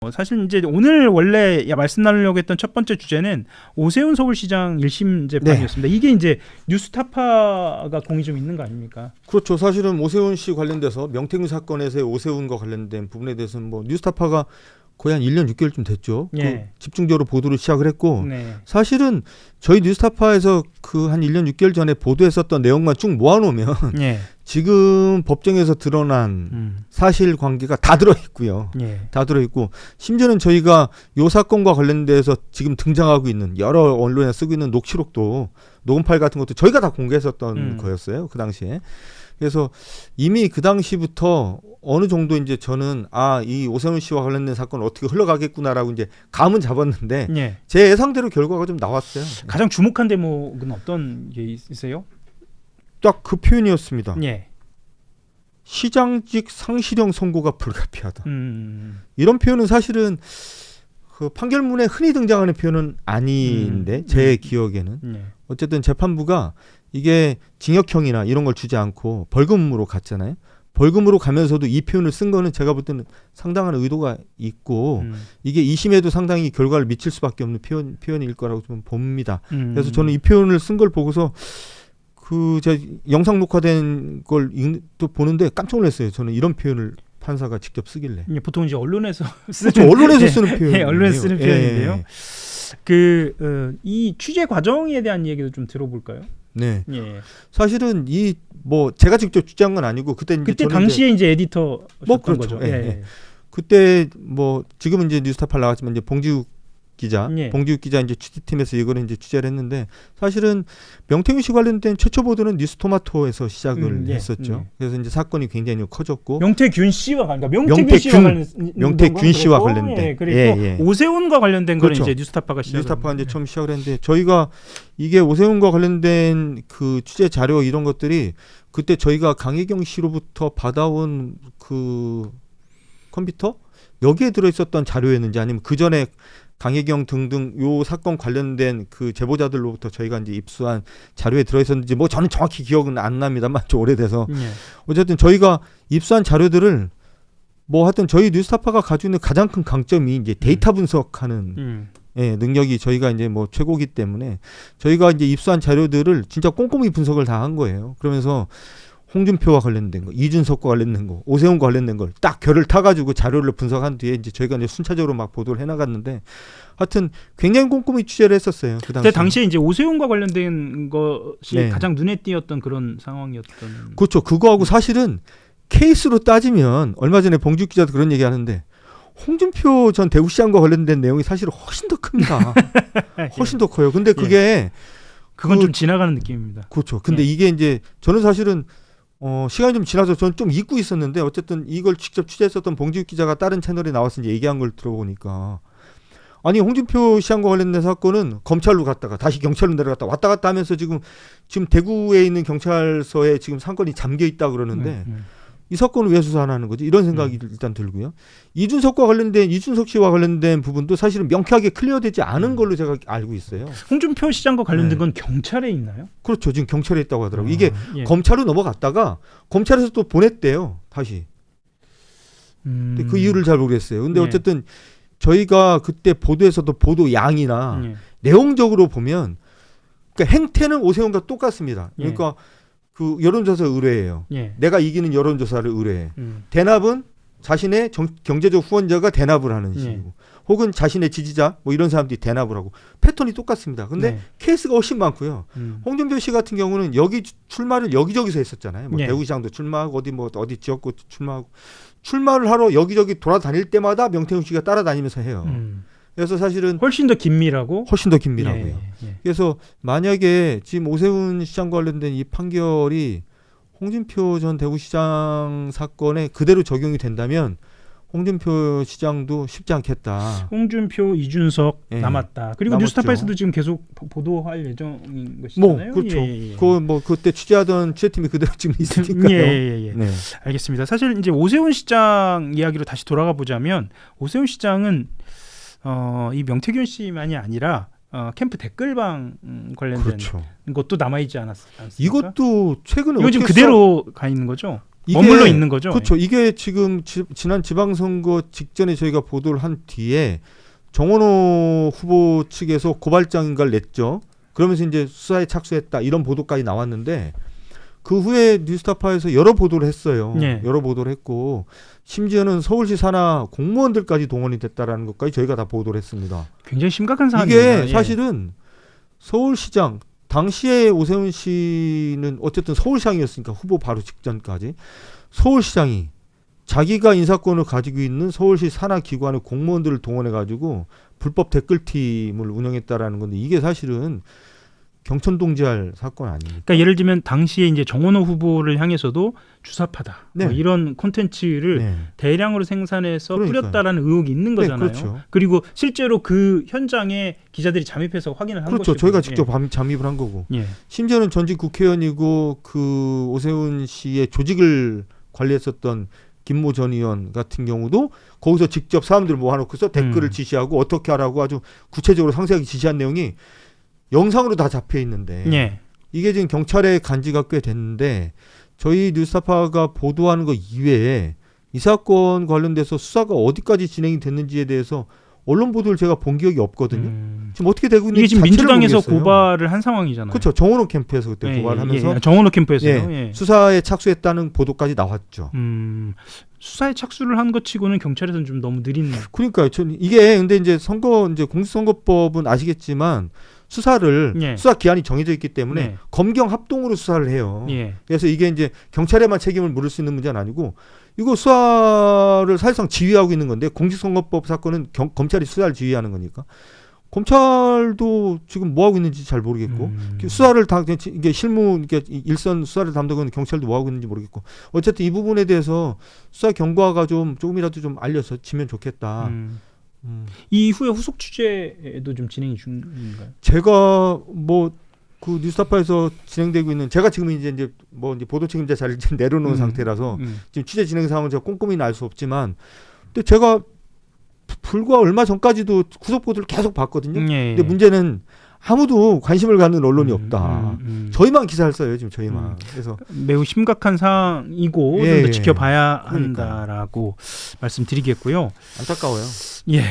사실 이제 오늘 원래 말씀 나누려고 했던 첫 번째 주제는 오세훈 서울시장 1심 재판이었습니다. 네. 이게 이제 뉴스타파가 공이 좀 있는 거 아닙니까? 그렇죠. 사실은 오세훈 씨 관련돼서 명태균 사건에서의 오세훈과 관련된 부분에 대해서는 뭐 뉴스타파가 거의 한 1년 6개월쯤 됐죠. 예. 집중적으로 보도를 시작을 했고 네. 사실은 저희 뉴스타파에서 그 한 1년 6개월 전에 보도했었던 내용만 쭉 모아놓으면 예. 지금 법정에서 드러난 사실관계가 다 들어있고요. 예. 다 들어있고 심지어는 저희가 이 사건과 관련돼서 지금 등장하고 있는 여러 언론에 쓰고 있는 녹취록도 녹음 파일 같은 것도 저희가 다 공개했었던 거였어요. 그 당시에. 그래서 이미 그 당시부터 어느 정도 이제 저는 이 오세훈 씨와 관련된 사건은 어떻게 흘러가겠구나라고 이제 감은 잡았는데 예. 제 예상대로 결과가 좀 나왔어요. 가장 주목한 대목은 어떤 게 있으세요? 딱 그 표현이었습니다. 예. 시장직 상실형 선고가 불가피하다. 이런 표현은 사실은 그 판결문에 흔히 등장하는 표현은 아닌데 제 기억에는 어쨌든 재판부가 이게 징역형이나 이런 걸 주지 않고 벌금으로 갔잖아요. 벌금으로 가면서도 이 표현을 쓴 거는 제가 볼 때는 상당한 의도가 있고 이게 2심에도 상당히 결과를 미칠 수밖에 없는 표현일 거라고 좀 봅니다. 그래서 저는 이 표현을 쓴 걸 보고서 제가 영상 녹화된 걸 또 보는데 깜짝 놀랐어요. 저는 이런 표현을 판사가 직접 쓰길래. 보통 이제 언론에서 쓰는 그렇죠. 언론에서 쓰는 표현. 예, 언론에서 쓰는 표현인데요. 이 취재 과정에 대한 얘기도 좀 들어볼까요? 네. 예. 사실은 제가 직접 취재한 건 아니고 그때 당시에 이제 에디터셨던 그렇죠. 거죠. 예. 예. 그때 지금은 이제 뉴스타파 나왔지만 이제 봉지욱 기자 이제 취재팀에서 이거를 이제 취재를 했는데 사실은 명태균 씨 관련된 최초 보도는 뉴스토마토에서 시작을 했었죠. 그래서 이제 사건이 굉장히 커졌고 명태균 씨와 관련된 그리고 오세훈과 관련된 그렇죠. 거는 이제 뉴스타파가 이제 처음 시작을 했는데 저희가 이게 오세훈과 관련된 그 취재 자료 이런 것들이 그때 저희가 강혜경 씨로부터 받아온 그 컴퓨터 여기에 들어 있었던 자료였는지 아니면 그 전에 강혜경 등등 요 사건 관련된 그 제보자들로부터 저희가 이제 입수한 자료에 들어있었는지 저는 정확히 기억은 안 납니다만 좀 오래돼서 어쨌든 저희가 입수한 자료들을 하여튼 저희 뉴스타파가 가지고 있는 가장 큰 강점이 이제 데이터 분석하는 능력이 저희가 이제 최고기 때문에 저희가 이제 입수한 자료들을 진짜 꼼꼼히 분석을 다 한 거예요. 그러면서 홍준표와 관련된 거, 이준석과 관련된 거, 오세훈과 관련된 걸 딱 결을 타가지고 자료를 분석한 뒤에 이제 저희가 이제 순차적으로 막 보도를 해나갔는데 하여튼 굉장히 꼼꼼히 취재를 했었어요. 그 당시에 이제 오세훈과 관련된 것이 가장 눈에 띄었던 그런 상황이었던. 그렇죠. 그거하고 사실은 케이스로 따지면 얼마 전에 봉지욱 기자도 그런 얘기 하는데 홍준표 전 대구시장과 관련된 내용이 사실 훨씬 더 큽니다. 훨씬 더 커요. 근데 그건 좀 지나가는 느낌입니다. 그렇죠. 근데 이게 이제 저는 사실은 시간이 좀 지나서 저는 좀 잊고 있었는데 어쨌든 이걸 직접 취재했었던 봉지욱 기자가 다른 채널에 나와서 이제 얘기한 걸 들어보니까 아니 홍준표 시장과 관련된 사건은 검찰로 갔다가 다시 경찰로 내려갔다 왔다 갔다 하면서 지금 대구에 있는 경찰서에 지금 사건이 잠겨 있다 그러는데 이 사건을 왜 수사 안 하는 거지? 이런 생각이 일단 들고요. 이준석 씨와 관련된 부분도 사실은 명쾌하게 클리어되지 않은 걸로 제가 알고 있어요. 홍준표 시장과 관련된 건 경찰에 있나요? 그렇죠. 지금 경찰에 있다고 하더라고요. 이게 검찰로 넘어갔다가 검찰에서 또 보냈대요. 다시. 근데 그 이유를 잘 모르겠어요. 근데 어쨌든 저희가 그때 보도에서도 보도 양이나 내용적으로 보면 그러니까 행태는 오세훈과 똑같습니다. 그러니까 그 여론조사 의뢰예요. 내가 이기는 여론조사를 의뢰해. 대납은 자신의 경제적 후원자가 대납을 하는 식이고 혹은 자신의 지지자 이런 사람들이 대납을 하고 패턴이 똑같습니다. 근데 케이스가 훨씬 많고요. 홍준표 씨 같은 경우는 출마를 여기저기서 했었잖아요. 대구시장도 출마하고 어디 지역구 출마를 하러 여기저기 돌아다닐 때마다 명태균 씨가 따라다니면서 해요. 그래서 사실은 훨씬 더 긴밀하고요. 그래서 만약에 지금 오세훈 시장과 관련된 이 판결이 홍준표 전 대구시장 사건에 그대로 적용이 된다면 홍준표 시장도 쉽지 않겠다. 홍준표, 이준석 남았다. 그리고 남았죠. 뉴스타파에서도 지금 계속 보도할 예정인 것이잖아요. 그렇죠. 그때 취재하던 취재팀이 그대로 지금 있으니까요. 알겠습니다. 사실 이제 오세훈 시장 이야기로 다시 돌아가 보자면 오세훈 시장은 이 명태균 씨만이 아니라 캠프 댓글방 관련된 것도 남아있지 않았습니까? 이것도 최근에 이거 지금 그대로 가 있는 거죠? 머물러 있는 거죠. 그렇죠. 이게 지금 지난 지방선거 직전에 저희가 보도를 한 뒤에 정원호 후보 측에서 고발장인가를 냈죠. 그러면서 이제 수사에 착수했다 이런 보도까지 나왔는데 그 후에 뉴스타파에서 여러 보도를 했어요. 예. 여러 보도를 했고 심지어는 서울시 산하 공무원들까지 동원이 됐다라는 것까지 저희가 다 보도를 했습니다. 굉장히 심각한 사안입니다. 이게 사실은 서울시장 당시에 오세훈 씨는 어쨌든 서울시장이었으니까 후보 바로 직전까지 서울시장이 자기가 인사권을 가지고 있는 서울시 산하 기관의 공무원들을 동원해 가지고 불법 댓글팀을 운영했다라는 건데 이게 사실은 경천동지할 사건 아닙니까? 그러니까 예를 들면 당시에 이제 정원호 후보를 향해서도 주사파다 네. 뭐 이런 콘텐츠를 네. 대량으로 생산해서 그러니까요. 뿌렸다라는 의혹이 있는 네, 거잖아요. 그렇죠. 그리고 실제로 그 현장에 기자들이 잠입해서 확인을 한 그렇죠. 것이고. 저희가 직접 잠입을 한 거고 예. 심지어는 전직 국회의원이고 그 오세훈 씨의 조직을 관리했었던 김모 전 의원 같은 경우도 거기서 직접 사람들 모아놓고서 댓글을 지시하고 어떻게 하라고 아주 구체적으로 상세하게 지시한 내용이 영상으로 다 잡혀 있는데 예. 이게 지금 경찰의 간지가 꽤 됐는데 저희 뉴스타파가 보도하는 것 이외에 이 사건 관련돼서 수사가 어디까지 진행이 됐는지에 대해서 언론 보도를 제가 본 기억이 없거든요. 지금 어떻게 되고 있는지 이게 지금 자체를 민주당에서 모르겠어요. 고발을 한 상황이잖아요. 그렇죠. 정원호 캠프에서 그때 예, 고발을 하면서 정원호 캠프에서요. 예, 예. 수사에 착수했다는 보도까지 나왔죠. 수사에 착수를 한 것 치고는 경찰에서는 좀 너무 느린. 그러니까요. 전 이게 근데 이제 공직선거법은 아시겠지만 수사를 예. 수사 기한이 정해져 있기 때문에 네. 검경 합동으로 수사를 해요. 예. 그래서 이게 이제 경찰에만 책임을 물을 수 있는 문제는 아니고 이거 수사를 사실상 지휘하고 있는 건데 공직선거법 사건은 검찰이 수사를 지휘하는 거니까 검찰도 지금 뭐 하고 있는지 잘 모르겠고 수사를 이게 실무 이게 일선 수사를 담당하는 경찰도 뭐 하고 있는지 모르겠고 어쨌든 이 부분에 대해서 수사 경과가 조금이라도 좀 알려지면 좋겠다. 이후에 후속 취재도 좀 진행이 중인가요? 제가 뭐 그 뉴스타파에서 진행되고 있는 제가 지금 이제 보도 책임자 자리를 지금 내려놓은 상태라서 지금 취재 진행 상황을 제가 꼼꼼히는 알 수 없지만 근데 제가 불과 얼마 전까지도 후속 보도를 계속 봤거든요. 예. 근데 문제는 아무도 관심을 갖는 언론이 없다. 저희만 기사를 써요 지금 저희만. 그래서 매우 심각한 상황이고 예, 좀 더 예. 지켜봐야 그러니까요. 한다라고 말씀드리겠고요. 안타까워요. 예.